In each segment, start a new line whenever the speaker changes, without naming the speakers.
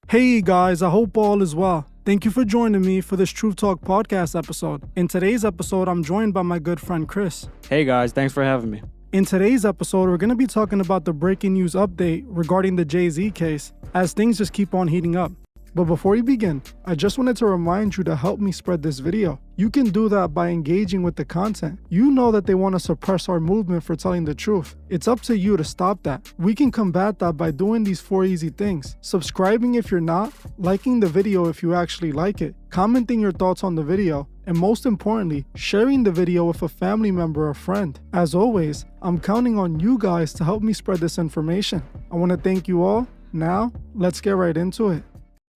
Hey guys, I hope all is well. Thank you for joining me for this Truth Talk podcast episode. In today's episode, I'm joined by my good friend Chris.
Hey guys, thanks for having me.
In today's episode, we're going to be talking about the breaking news update regarding the Jay-Z case as things just keep on heating up. But before we begin, I just wanted to remind you to help me spread this video. You can do that by engaging with the content. You know that they want to suppress our movement for telling the truth. It's up to you to stop that. We can combat that by doing these 4 easy things. Subscribing if you're not, liking the video if you actually like it, commenting your thoughts on the video, and most importantly, sharing the video with a family member or friend. As always, I'm counting on you guys to help me spread this information. I want to thank you all. Now, let's get right into it.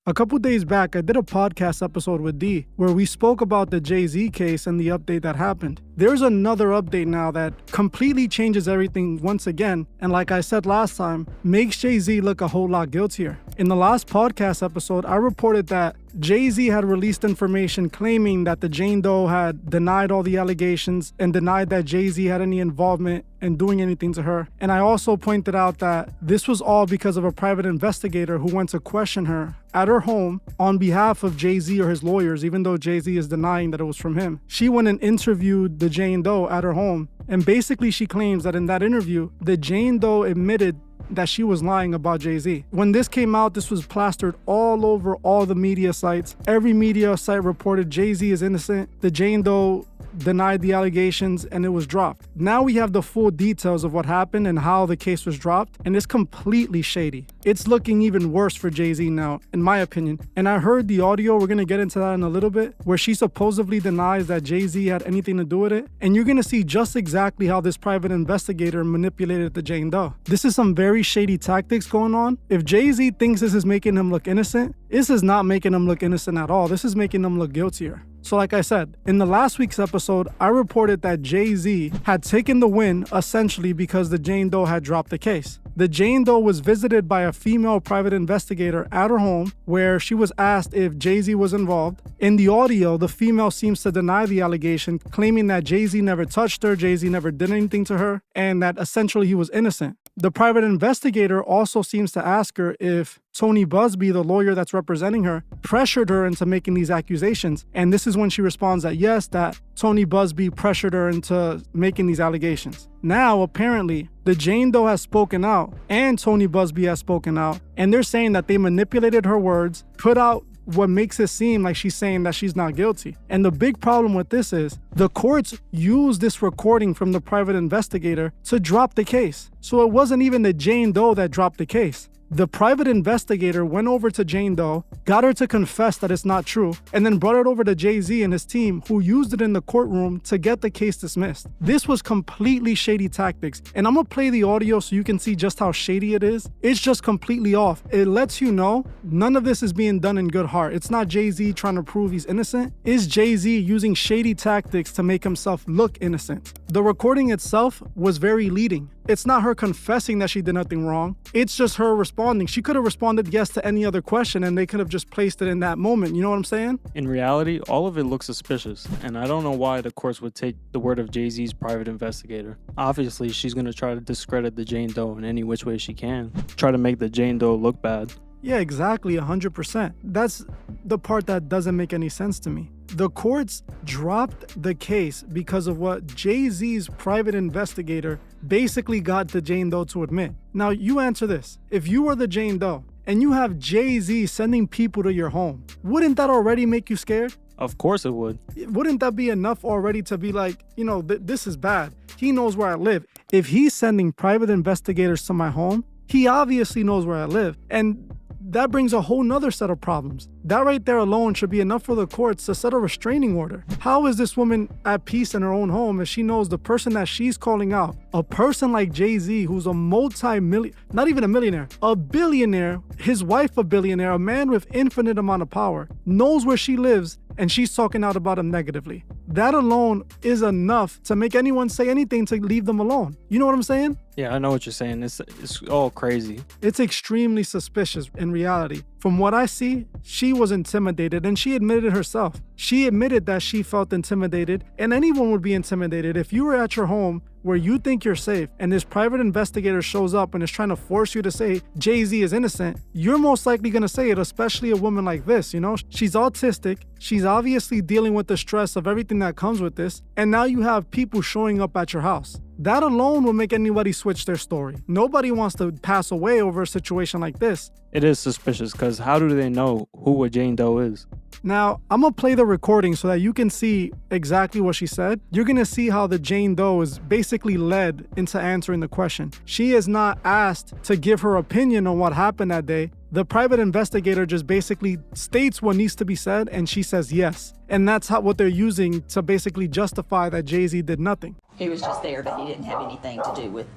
A couple days back, I did a podcast episode with D where we spoke about the Jay-Z case and the update that happened. There's another update now that completely changes everything once again, and like I said last time, makes Jay-Z look a whole lot guiltier. In the last podcast episode, I reported that Jay-Z had released information claiming that the Jane Doe had denied all the allegations and denied that Jay-Z had any involvement in doing anything to her. And I also pointed out that this was all because of a private investigator who went to question her at her home on behalf of Jay-Z or his lawyers, even though Jay-Z is denying that it was from him. She went and interviewed the Jane Doe at her home, and basically she claims that in that interview, the Jane Doe admitted that she was lying about Jay-Z. When this came out, this was plastered all over all the media sites. Every media site reported Jay-Z is innocent. The Jane Doe denied the allegations and it was dropped. Now we have the full details of what happened and how the case was dropped, and it's completely shady. It's looking even worse for Jay-Z now, in my opinion. And I heard the audio, we're gonna get into that in a little bit, where she supposedly denies that Jay-Z had anything to do with it. And you're gonna see just exactly how this private investigator manipulated the Jane Doe. This is some very shady tactics going on. If Jay-Z thinks this is making him look innocent, this is not making him look innocent at all. This is making him look guiltier. So like I said, in the last week's episode, I reported that Jay-Z had taken the win essentially because the Jane Doe had dropped the case. The Jane Doe was visited by a female private investigator at her home where she was asked if Jay-Z was involved. In the audio, the female seems to deny the allegation, claiming that Jay-Z never touched her, Jay-Z never did anything to her, and that essentially he was innocent. The private investigator also seems to ask her if Tony Busby, the lawyer that's representing her, pressured her into making these accusations. And this is when she responds that yes, that Tony Busby pressured her into making these allegations. Now, apparently, the Jane Doe has spoken out and Tony Busby has spoken out, and they're saying that they manipulated her words, put out what makes it seem like she's saying that she's not guilty. And the big problem with this is the courts used this recording from the private investigator to drop the case. So it wasn't even the Jane Doe that dropped the case. The private investigator went over to Jane Doe, got her to confess that it's not true, and then brought it over to Jay-Z and his team, who used it in the courtroom to get the case dismissed. This was completely shady tactics, and I'm gonna play the audio so you can see just how shady it is. It's just completely off. It lets you know none of this is being done in good heart. It's not Jay-Z trying to prove he's innocent. It's Jay-Z using shady tactics to make himself look innocent. The recording itself was very leading. It's not her confessing that she did nothing wrong. It's just her responding. She could have responded yes to any other question and they could have just placed it in that moment. You know what I'm saying?
In reality, all of it looks suspicious, and I don't know why the courts would take the word of Jay-Z's private investigator. Obviously, she's going to try to discredit the Jane Doe in any which way she can. Try to make the Jane Doe look bad.
Yeah, exactly, 100%. That's the part that doesn't make any sense to me. The courts dropped the case because of what Jay-Z's private investigator basically got the Jane Doe to admit. Now, you answer this. If you were the Jane Doe and you have Jay-Z sending people to your home, wouldn't that already make you scared?
Of course it would.
Wouldn't that be enough already to be like, you know, this is bad. He knows where I live. If he's sending private investigators to my home, he obviously knows where I live. And that brings a whole nother set of problems. That right there alone should be enough for the courts to set a restraining order. How is this woman at peace in her own home if she knows the person that she's calling out, a person like Jay-Z, who's a not even a millionaire, a billionaire, his wife a billionaire, a man with infinite amount of power, knows where she lives, and she's talking out about him negatively. That alone is enough to make anyone say anything to leave them alone. You know what I'm saying?
Yeah, I know what you're saying. It's all crazy.
It's extremely suspicious in reality. From what I see, she was intimidated, and she admitted it herself. She admitted that she felt intimidated, and anyone would be intimidated. If you were at your home where you think you're safe and this private investigator shows up and is trying to force you to say Jay-Z is innocent, you're most likely going to say it, especially a woman like this, you know? She's autistic. She's obviously dealing with the stress of everything that comes with this. And now you have people showing up at your house. That alone will make anybody switch their story. Nobody wants to pass away over a situation like this.
It is suspicious because how do they know who a Jane Doe is?
Now, I'm going to play the recording so that you can see exactly what she said. You're going to see how the Jane Doe is basically led into answering the question. She is not asked to give her opinion on what happened that day. The private investigator just basically states what needs to be said, and she says yes. And that's what they're using to basically justify that Jay-Z did nothing.
He was just there, but he didn't have anything to do with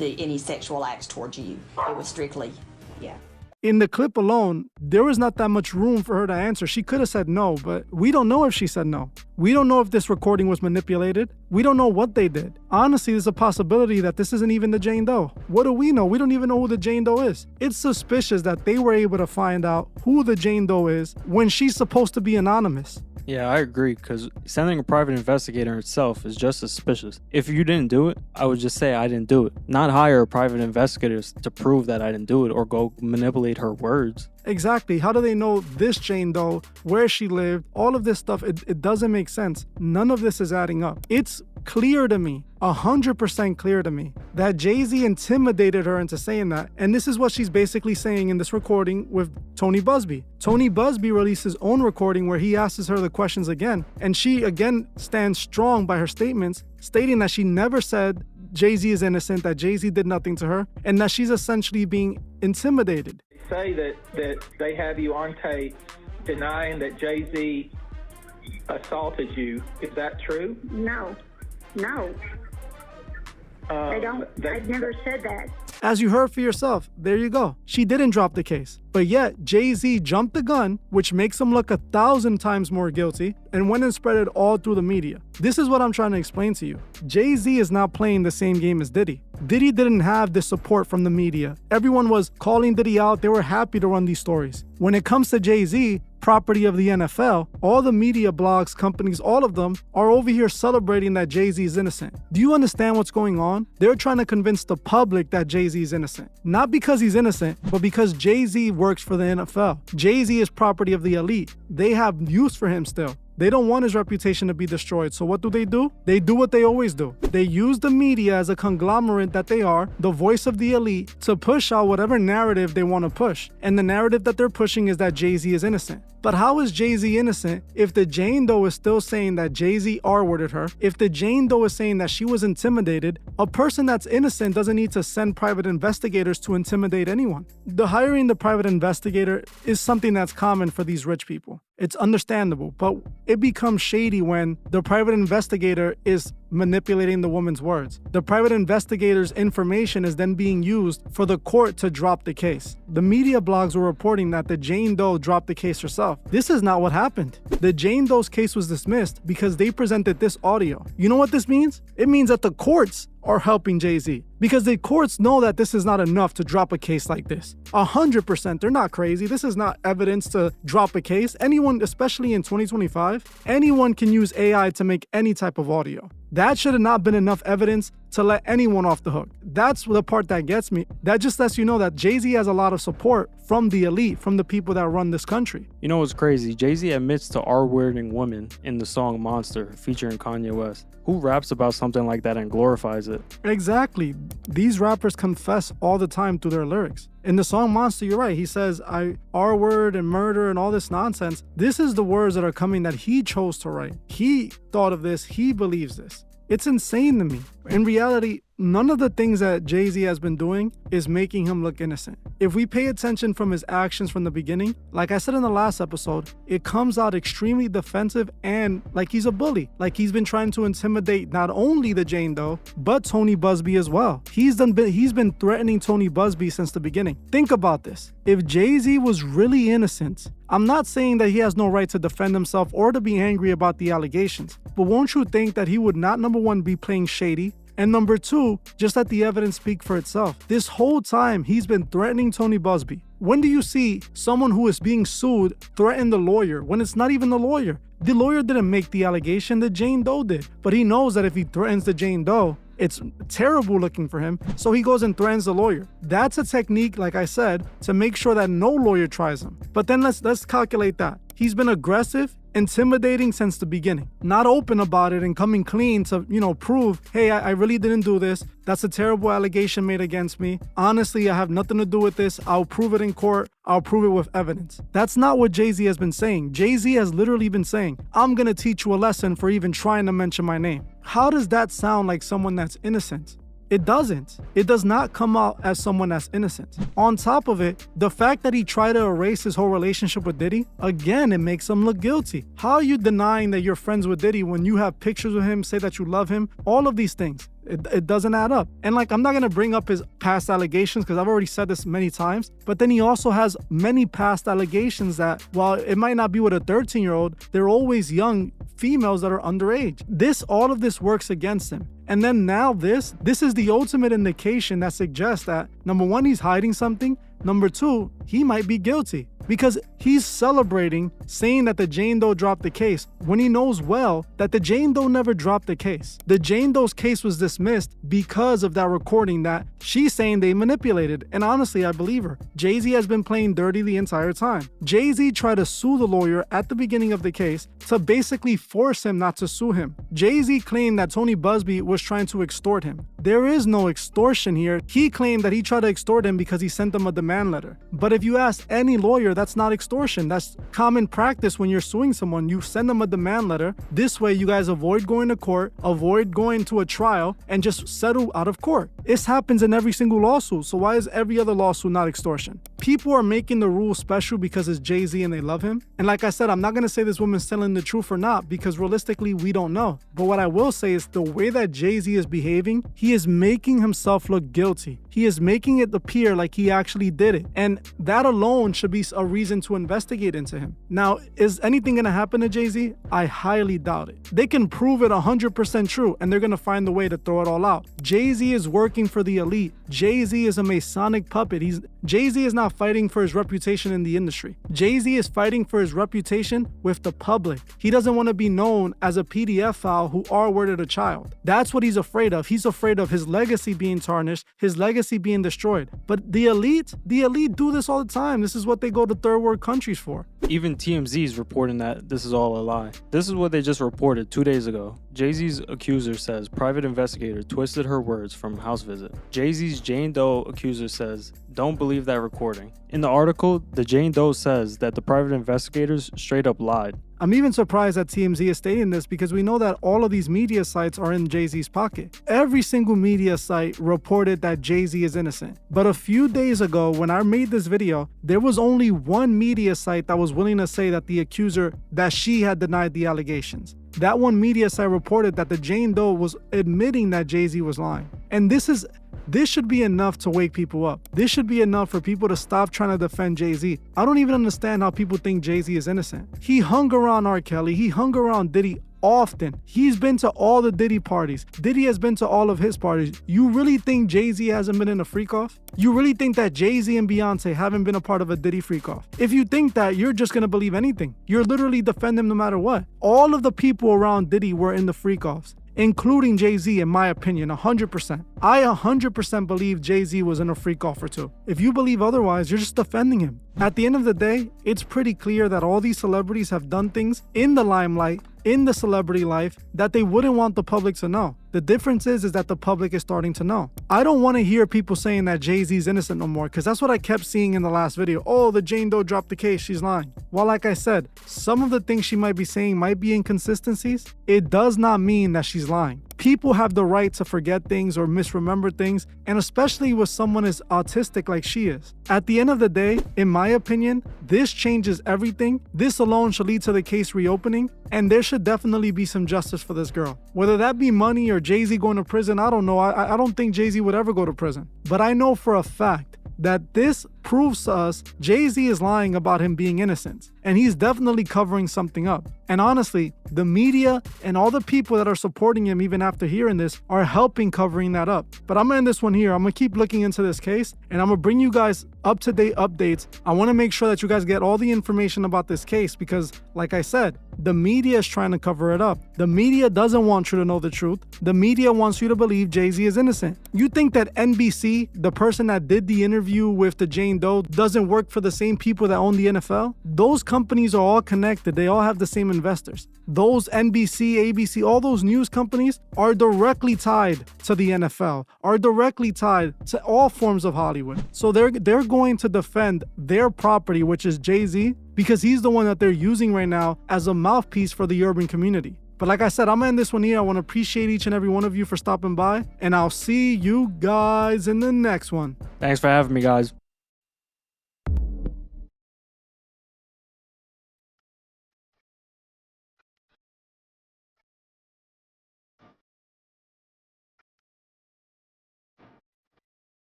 any sexual acts towards you. It was strictly, yeah.
In the clip alone, there was not that much room for her to answer. She could have said no, but we don't know if she said no. We don't know if this recording was manipulated. We don't know what they did. Honestly, there's a possibility that this isn't even the Jane Doe. What do we know? We don't even know who the Jane Doe is. It's suspicious that they were able to find out who the Jane Doe is when she's supposed to be anonymous.
Yeah, I agree, because sending a private investigator itself is just suspicious. If you didn't do it, I would just say I didn't do it. Not hire private investigators to prove that I didn't do it or go manipulate her words.
Exactly. How do they know this Jane Doe, where she lived, all of this stuff? It doesn't make sense. None of this is adding up. It's clear to me, 100% clear to me, that Jay-Z intimidated her into saying that. And this is what she's basically saying in this recording with Tony Busby. Tony Busby released his own recording where he asks her the questions again. And she again stands strong by her statements, stating that she never said Jay-Z is innocent, that Jay-Z did nothing to her, and that she's essentially being intimidated.
Say that they have you on tape denying that Jay-Z assaulted you. Is that true?
No. I don't. I've never said that.
As you heard for yourself, there you go. She didn't drop the case. But yet, Jay-Z jumped the gun, which makes him look 1,000 times more guilty, and went and spread it all through the media. This is what I'm trying to explain to you. Jay-Z is not playing the same game as Diddy. Diddy didn't have the support from the media. Everyone was calling Diddy out. They were happy to run these stories. When it comes to Jay-Z, property of the NFL, all the media blogs, companies, all of them are over here celebrating that Jay-Z is innocent. Do you understand what's going on? They're trying to convince the public that Jay-Z is innocent. Not because he's innocent, but because Jay-Z works for the NFL. Jay-Z is property of the elite. They have use for him still. They don't want his reputation to be destroyed. So what do? They do what they always do. They use the media as a conglomerate that they are, the voice of the elite, to push out whatever narrative they want to push. And the narrative that they're pushing is that Jay-Z is innocent. But how is Jay-Z innocent if the Jane Doe is still saying that Jay-Z R-worded her? If the Jane Doe is saying that she was intimidated, a person that's innocent doesn't need to send private investigators to intimidate anyone. The hiring the private investigator is something that's common for these rich people. It's understandable, but it becomes shady when the private investigator is manipulating the woman's words. The private investigator's information is then being used for the court to drop the case. The media blogs were reporting that the Jane Doe dropped the case herself. This is not what happened. The Jane Doe's case was dismissed because they presented this audio. You know what this means? It means that the courts are helping Jay-Z, because the courts know that this is not enough to drop a case like this. 100%, they're not crazy. This is not evidence to drop a case. Anyone, especially in 2025, anyone can use AI to make any type of audio. That should have not been enough evidence to let anyone off the hook. That's the part that gets me. That just lets you know that Jay-Z has a lot of support from the elite, from the people that run this country.
You know what's crazy? Jay-Z admits to R-wording women in the song Monster featuring Kanye West. Who raps about something like that and glorifies it?
Exactly. These rappers confess all the time through their lyrics. In the song Monster, you're right. He says, I R-word and murder and all this nonsense. This is the words that are coming that he chose to write. He thought of this. He believes this. It's insane to me. In reality, none of the things that Jay-Z has been doing is making him look innocent. If we pay attention from his actions from the beginning, like I said in the last episode, it comes out extremely defensive and like he's a bully. Like he's been trying to intimidate not only the Jane Doe, but Tony Busby as well. He's been threatening Tony Busby since the beginning. Think about this. If Jay-Z was really innocent, I'm not saying that he has no right to defend himself or to be angry about the allegations, but won't you think that he would not, number one, be playing shady, and number two, just let the evidence speak for itself? This whole time, he's been threatening Tony Busby. When do you see someone who is being sued threaten the lawyer when it's not even the lawyer? The lawyer didn't make the allegation, the Jane Doe did. But he knows that if he threatens the Jane Doe, It's terrible looking for him, so he goes and threatens the lawyer. That's a technique, like I said, to make sure that no lawyer tries him. But then let's calculate that. He's been aggressive, intimidating since the beginning. Not open about it and coming clean to, prove, hey, I really didn't do this. That's a terrible allegation made against me. Honestly, I have nothing to do with this. I'll prove it in court. I'll prove it with evidence. That's not what Jay-Z has been saying. Jay-Z has literally been saying, I'm gonna teach you a lesson for even trying to mention my name. How does that sound like someone that's innocent? It doesn't. It does not come out as someone that's innocent. On top of it, the fact that he tried to erase his whole relationship with Diddy, again, it makes him look guilty. How are you denying that you're friends with Diddy when you have pictures with him, say that you love him? All of these things. It doesn't add up. And I'm not gonna bring up his past allegations because I've already said this many times, but then he also has many past allegations that while it might not be with a 13-year-old, they're always young females that are underage. All of this works against him. And then now this is the ultimate indication that suggests that, number one, he's hiding something. Number two, he might be guilty because he's celebrating saying that the Jane Doe dropped the case when he knows well that the Jane Doe never dropped the case. The Jane Doe's case was dismissed because of that recording that she's saying they manipulated. And honestly, I believe her. Jay-Z has been playing dirty the entire time. Jay-Z tried to sue the lawyer at the beginning of the case to basically force him not to sue him. Jay-Z claimed that Tony Busby was trying to extort him. There is no extortion here. He claimed that he tried to extort him because he sent them a demand letter. But if you ask any lawyer, that's not extortion. That's common practice when you're suing someone. You send them a demand letter. This way, you guys avoid going to court, avoid going to a trial, and just settle out of court. This happens in every single lawsuit. So why is every other lawsuit not extortion? People are making the rule special because it's Jay-Z and they love him. And like I said, I'm not going to say this woman's telling the truth or not because realistically, we don't know. But what I will say is the way that Jay-Z is behaving, he is making himself look guilty. He is making it appear like he actually did it. And that alone should be a reason to investigate into him. Now, is anything going to happen to Jay-Z? I highly doubt it. They can prove it 100% true and they're going to find a way to throw it all out. Jay-Z is working for the elite. Jay-Z is a Masonic puppet. Jay-Z is not fighting for his reputation in the industry. Jay-Z is fighting for his reputation with the public. He doesn't want to be known as a PDF file who R-worded a child. That's what he's afraid of. He's afraid of his legacy being tarnished, his legacy being destroyed. But the elite do this all the time. This is what they go to third world countries for.
Even TMZ is reporting that this is all a lie. This is what they just reported 2 days ago. Jay-Z's accuser says private investigator twisted her words from house visit. Jay-Z's Jane Doe accuser says, don't believe that recording. In the article, the Jane Doe says that the private investigators straight up lied.
I'm even surprised that TMZ is stating this because we know that all of these media sites are in Jay-Z's pocket. Every single media site reported that Jay-Z is innocent. But a few days ago, when I made this video, there was only one media site that was willing to say that the accuser, that she had denied the allegations. That one media site reported that the Jane Doe was admitting that Jay-Z was lying. And this should be enough to wake people up. This should be enough for people to stop trying to defend Jay-Z. I don't even understand how people think Jay-Z is innocent. He hung around R. Kelly. He hung around Diddy often. He's been to all the Diddy parties. Diddy has been to all of his parties. You really think Jay-Z hasn't been in a freak-off? You really think that Jay-Z and Beyonce haven't been a part of a Diddy freak-off? If you think that, you're just gonna believe anything. You're literally defending him no matter what. All of the people around Diddy were in the freak-offs, including Jay-Z, in my opinion, 100%. I 100% believe Jay-Z was in a freak-off or two. If you believe otherwise, you're just defending him. At the end of the day, it's pretty clear that all these celebrities have done things in the limelight, in the celebrity life, that they wouldn't want the public to know. The difference is that the public is starting to know. I don't want to hear people saying that Jay-Z's innocent no more, because that's what I kept seeing in the last video. Oh, the Jane Doe dropped the case, she's lying. Well, like I said, some of the things she might be saying might be inconsistencies. It does not mean that she's lying. People have the right to forget things or misremember things, and especially with someone as autistic like she is. At the end of the day, in my opinion, this changes everything. This alone should lead to the case reopening, and there should definitely be some justice for this girl. Whether that be money or Jay-Z going to prison, I don't know. I don't think Jay-Z would ever go to prison. But I know for a fact that this proves to us Jay-Z is lying about him being innocent, and he's definitely covering something up. And honestly, the media and all the people that are supporting him even after hearing this are helping covering that up. But I'm gonna end this one here. I'm gonna keep looking into this case, and I'm gonna bring you guys up-to-date updates. I wanna make sure that you guys get all the information about this case because, like I said, the media is trying to cover it up. The media doesn't want you to know the truth. The media wants you to believe Jay-Z is innocent. You think that NBC, the person that did the interview with the Jane Doe, doesn't work for the same people that own the NFL? Those companies are all connected. They all have the same investors. Those NBC, ABC, all those news companies are directly tied to the NFL, are directly tied to all forms of Hollywood. So they're going to defend their property, which is Jay-Z, because he's the one that they're using right now as a mouthpiece for the urban community. But like I said, I'm gonna end this one here. I want to appreciate each and every one of you for stopping by, and I'll see you guys in the next one.
Thanks for having me, guys.